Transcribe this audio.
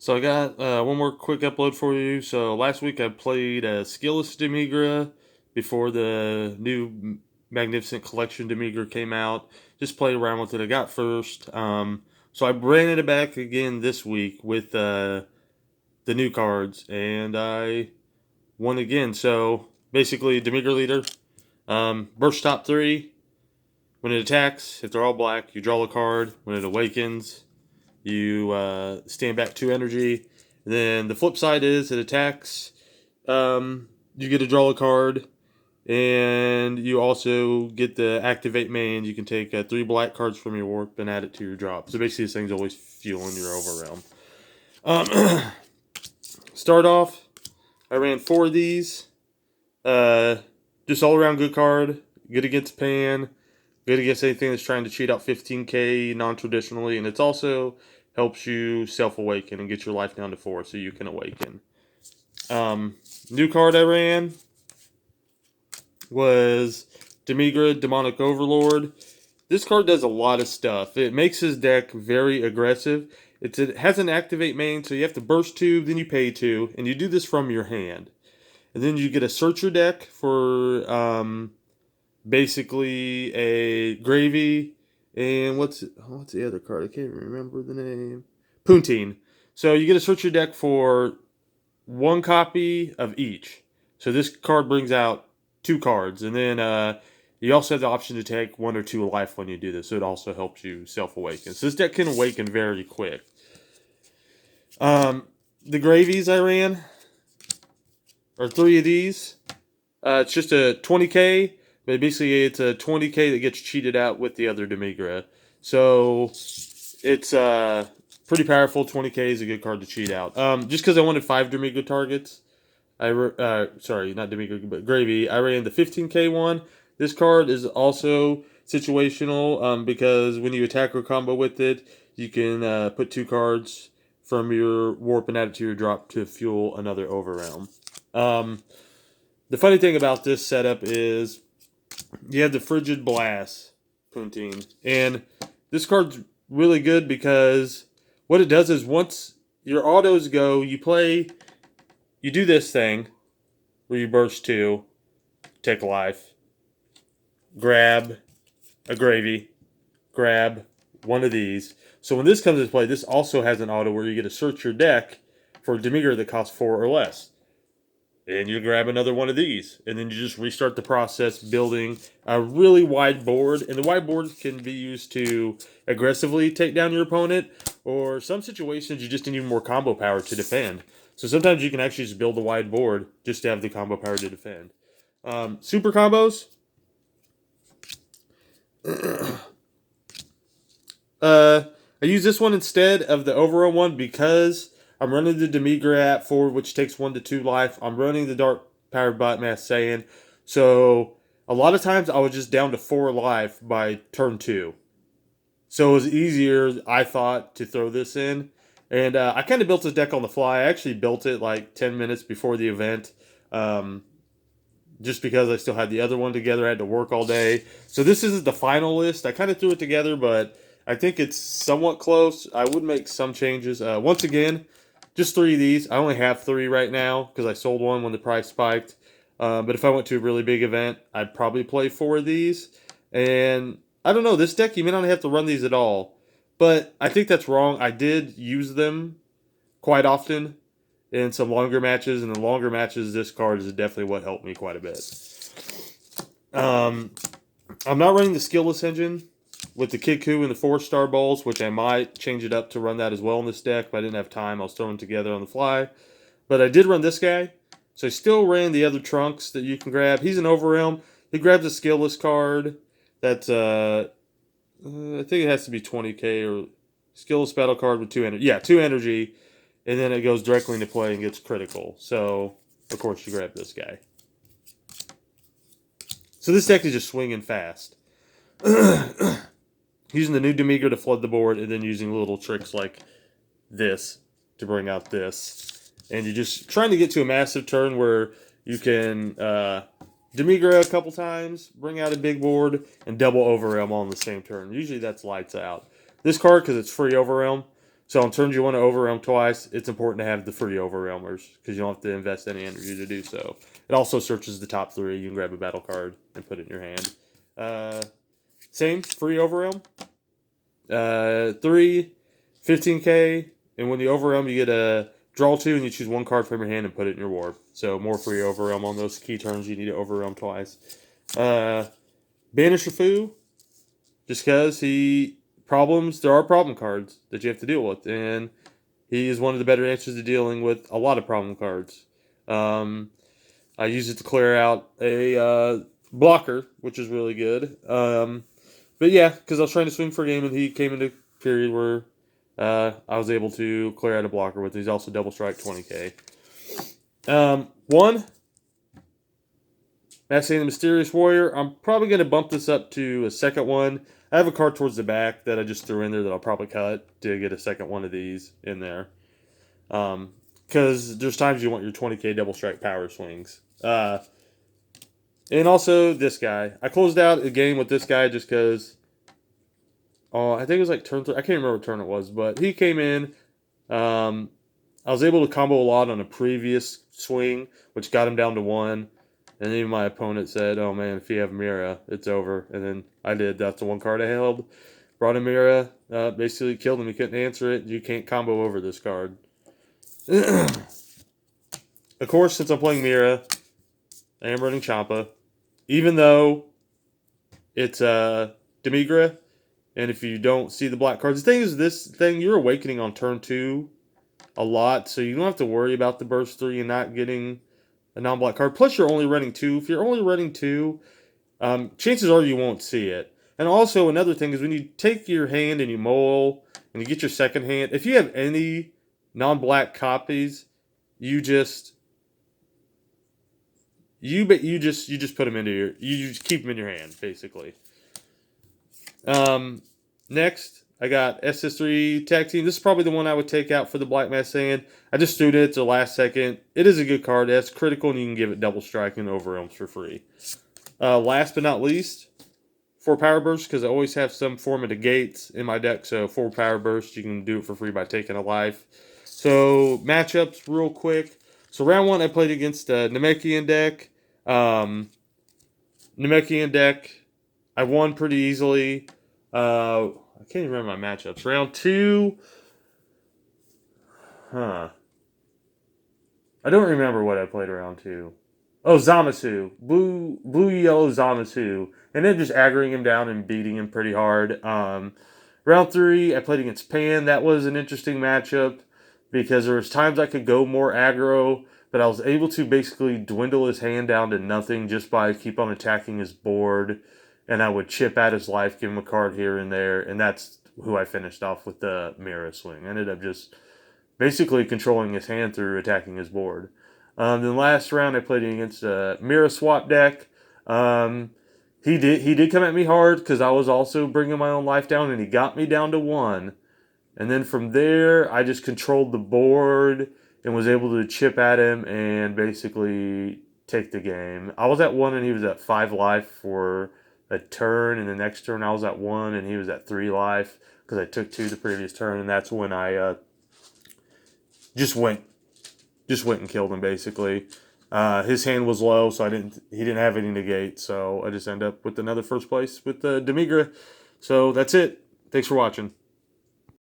So I got one more quick upload for you. So last week I played Skillless Demigra before the new Magnificent Collection Demigra came out. Just played around with it. I got first. So I ran it back again this week with the new cards, and I won again. So basically, Demigra leader, burst top three. When it attacks, if they're all black, you draw a card. When it awakens, you stand back 2 energy. And then the flip side is it attacks. You get to draw a card, and you also get the activate main. You can take 3 black cards from your warp and add it to your drop. So basically, this thing's always fueling your overrealm. Start off, I ran 4 of these. Just all around good card. Good against Pan. Good against anything that's trying to cheat out 15k non-traditionally, and it's also helps you self-awaken and get your life down to 4 so you can awaken. New card I ran was Demigra, Demonic Overlord. This card does a lot of stuff. It makes his deck very aggressive. It has an activate main, so you have to burst 2, then you pay 2, and you do this from your hand. And then you get to search your deck for basically a gravy, and what's the other card? I can't remember the name. Puntine. So you get to search your deck for 1 copy of each. So this card brings out 2 cards, and then you also have the option to take 1 or 2 life when you do this. So it also helps you self-awaken. So this deck can awaken very quick. The gravies I ran are 3 of these. It's just a 20k. But basically, it's a 20k that gets cheated out with the other Demigra. So it's pretty powerful. 20k is a good card to cheat out. Just because I wanted 5 Demigra targets, sorry, not Demigra, but Gravy. I ran the 15k one. This card is also situational because when you attack or combo with it, you can put 2 cards from your warp and add it to your drop to fuel another Overrealm. The funny thing about this setup is you have the Frigid Blast Puntine. And this card's really good because what it does is once your autos go, you do this thing where you burst 2, take a life, grab a gravy, grab 1 of these. So when this comes into play, this also has an auto where you get to search your deck for a Demigra that costs 4 or less. And you grab another 1 of these. And then you just restart the process building a really wide board. And the wide board can be used to aggressively take down your opponent. Or some situations you just need more combo power to defend. So sometimes you can actually just build a wide board just to have the combo power to defend. Super combos. I use this one instead of the overall one because I'm running the Demigra at 4, which takes 1 to 2 life. I'm running the Dark Powered Botmass Saiyan. So a lot of times I was just down to 4 life by turn 2. So it was easier, I thought, to throw this in. And I kind of built this deck on the fly. I actually built it like 10 minutes before the event. Just because I still had the other one together. I had to work all day. So this isn't the final list. I kind of threw it together, but I think it's somewhat close. I would make some changes. Once again, just 3 of these. I only have 3 right now because I sold 1 when the price spiked. But if I went to a really big event, I'd probably play 4 of these. And I don't know, this deck, you may not have to run these at all. But I think that's wrong. I did use them quite often in some longer matches. And the longer matches, this card is definitely what helped me quite a bit. I'm not running the Skillless engine with the Kiku and the 4-star bowls, which I might change it up to run that as well in this deck, but I didn't have time. I was throwing together on the fly. But I did run this guy, so I still ran the other trunks that you can grab. He's an Overrealm. He grabs a Skillless card. That's, I think it has to be 20k or Skillless battle card with 2 energy. Yeah, 2 energy, and then it goes directly into play and gets critical. So, of course, you grab this guy. So this deck is just swinging fast. Using the new Demigra to flood the board, and then using little tricks like this to bring out this. And you're just trying to get to a massive turn where you can Demigra a couple times, bring out a big board, and double Overrealm all in the same turn. Usually that's lights out. This card, because it's free Overrealm, So on turns you want to overwhelm twice, it's important to have the free overwhelmers because you don't have to invest any energy to do so. It also searches the top 3. You can grab a battle card and put it in your hand. Same, free overwhelm. 3, 15k, and when you overwhelm, you get a draw 2, and you choose 1 card from your hand and put it in your warp. So more free overwhelm on those key turns. You need to overwhelm twice. Banish a Foo, just because there are problem cards that you have to deal with, and he is one of the better answers to dealing with a lot of problem cards. I use it to clear out a blocker, which is really good. But yeah, because I was trying to swing for a game, and he came into a period where I was able to clear out a blocker with. He's also double strike 20k. 1, Massing the Mysterious Warrior. I'm probably going to bump this up to a second one. I have a card towards the back that I just threw in there that I'll probably cut to get a second one of these in there. Because there's times you want your 20k double strike power swings. And also this guy. I closed out a game with this guy just because I think it was like turn 3. I can't remember what turn it was, but he came in. I was able to combo a lot on a previous swing, which got him down to 1. And then my opponent said, "Oh man, if you have Mira, it's over." And then I did. That's the one card I held. Brought him Mira. Basically killed him. He couldn't answer it. You can't combo over this card. Of course, since I'm playing Mira, I am running Champa. Even though it's Demigra. And if you don't see the black cards, the thing is, this thing, you're awakening on turn 2 a lot. So you don't have to worry about the burst 3 and not getting a non-black card. Plus, you're only running 2. If you're only running 2, chances are you won't see it. And also, another thing is when you take your hand and you mull and you get your second hand, if you have any non-black copies, you just put them into you just keep them in your hand, basically. Next, I got SS3 Tag Team. This is probably the one I would take out for the Black Mass Sand. I just threw it to the last second. It is a good card. It's critical, and you can give it double strike and overwhelms for free. Last but not least, 4 Power Bursts, because I always have some form of negates in my deck. So 4 Power Bursts, you can do it for free by taking a life. So matchups real quick. So round 1, I played against a Namekian deck. Namekian deck, I won pretty easily. I can't even remember my matchups. Round 2, I don't remember what I played round 2. Oh, Zamasu. Blue-yellow Zamasu. And then just aggroing him down and beating him pretty hard. Round 3, I played against Pan. That was an interesting matchup because there was times I could go more aggro, but I was able to basically dwindle his hand down to nothing just by keep on attacking his board. And I would chip at his life, give him a card here and there, and that's who I finished off with the Mira swing. I ended up just basically controlling his hand through attacking his board. Then last round, I played against a Mira swap deck. He did come at me hard because I was also bringing my own life down, and he got me down to 1. And then from there, I just controlled the board and was able to chip at him and basically take the game. I was at 1 and he was at 5 life for a turn, and the next turn I was at 1 and he was at 3 life because I took 2 the previous turn, and that's when I just went and killed him basically. His hand was low, so he didn't have any negate, so I just end up with another first place with the Demigra. So that's it. Thanks for watching.